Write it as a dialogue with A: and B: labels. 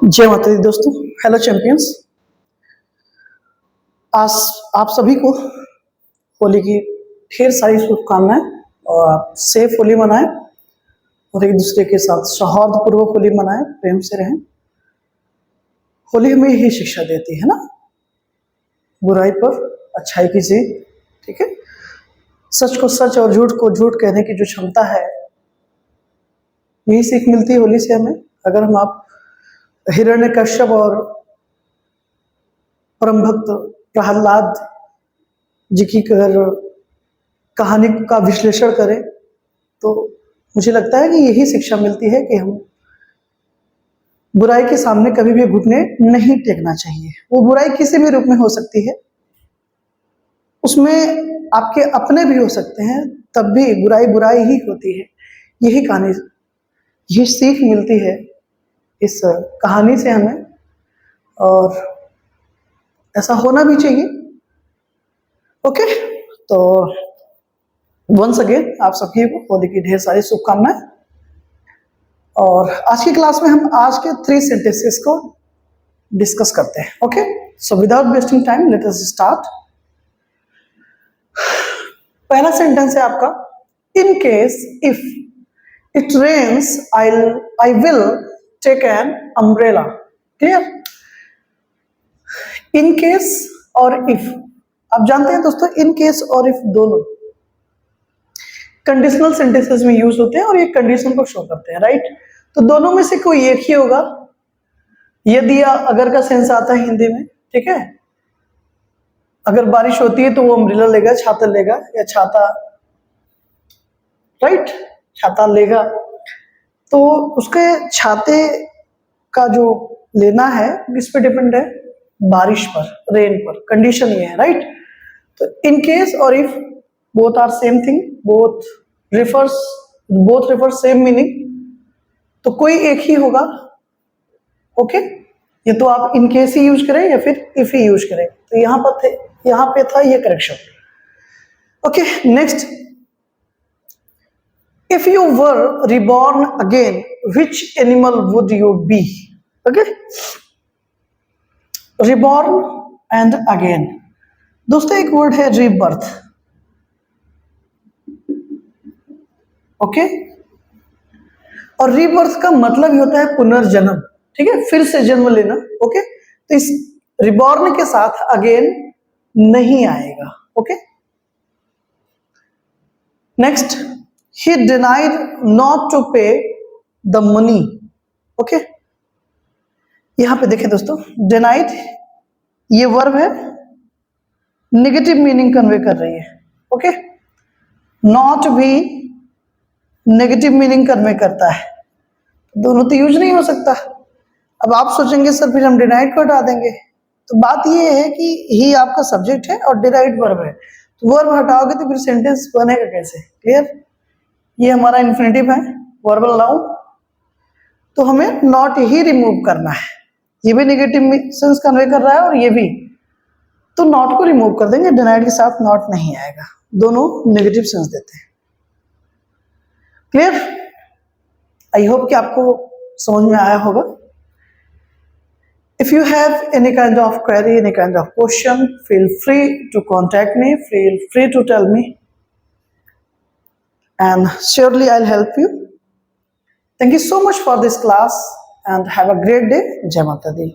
A: जय माता दी दोस्तों। Hello champions. आज आप सभी को होली की ढेर सारी शुभकामनाएं और आप सेफ होली मनाएं और एक दूसरे के साथ सौहार्दपूर्वक होली मनाएं, प्रेम से रहें। होली हमें यही शिक्षा देती है ना, बुराई पर अच्छाई की जीत। ठीक है, सच को सच और झूठ को झूठ कहने की जो क्षमता है, यही सीख मिलती है होली से हमें। अगर हम आप हिरण्यकश्यप और परम भक्त प्रहलाद जी की अगर कहानी का विश्लेषण करें तो मुझे लगता है कि यही शिक्षा मिलती है कि हम बुराई के सामने कभी भी घुटने नहीं टेकना चाहिए। वो बुराई किसी भी रूप में हो सकती है, उसमें आपके अपने भी हो सकते हैं, तब भी बुराई बुराई ही होती है। यही कहानी, यही सीख मिलती है इस कहानी से हमें, और ऐसा होना भी चाहिए। ओके, तो वंस अगेन आप सभी को होली की ढेर सारी शुभकामनाएं। और आज की क्लास में हम आज के 3 सेंटेंसेस को डिस्कस करते हैं। Okay, so without wasting time let us start. पहला सेंटेंस है आपका, in case if it rains I will take an umbrella. Clear? In case और इफ, आप जानते हैं दोस्तों, इन केस और इफ दोनों कंडीशनल सेंटेंसेस में यूज होते हैं और ये कंडीशन को शो करते हैं, राइट? तो दोनों में से कोई एक ही होगा। यदि या अगर का सेंस आता है हिंदी में, ठीक है। अगर बारिश होती है तो वो अम्ब्रेला लेगा, छाता लेगा, या छाता, राइट, छाता लेगा। तो उसके छाते का जो लेना है किस पे डिपेंड है? बारिश पर, रेन पर। कंडीशन ये है, राइट? तो इन केस और if both are same thing, both refers same meaning, तो कोई एक ही होगा। ओके, ये तो आप इन केस ही यूज करें या फिर इफ ही यूज करें, तो यहां पे था ये correction. Okay, next, if you were reborn again which animal would you be? Okay, reborn and again, दोस्तों एक वर्ड है रीबर्थ। ओके, और रीबर्थ का मतलब ही होता है पुनर्जन्म, ठीक है, फिर से जन्म लेना। ओके, तो इस रिबॉर्न के साथ अगेन नहीं आएगा। Okay, next, he denied not to pay the money. Okay, यहां पे देखें दोस्तों, डिनाइड ये वर्ब है, नेगेटिव मीनिंग कन्वे कर रही है। ओके, नॉट भी नेगेटिव मीनिंग कन्वे करता है, दोनों तो यूज नहीं हो सकता। अब आप सोचेंगे सर फिर हम डिनाइड को हटा देंगे, तो बात ये है कि ही आपका सब्जेक्ट है और डिनाइड वर्ब है, तो वर्ब हटाओगे तो फिर सेंटेंस बनेगा कैसे? क्लियर? ये हमारा इन्फिनिटिव है, वर्बल नाउन, तो हमें नॉट ही रिमूव करना है। ये भी नेगेटिव सेंस कन्वे कर रहा है और ये भी, तो नॉट को रिमूव कर देंगे, डिनाइड के साथ नॉट नहीं आएगा, दोनों नेगेटिव सेंस देते हैं। क्लियर? आई होप कि आपको समझ में आया होगा। If you have any kind of query, any kind of question, feel free to contact me, feel free to tell me, and surely I'll help you. Thank you so much for this class and have a great day. Jai Mata Di.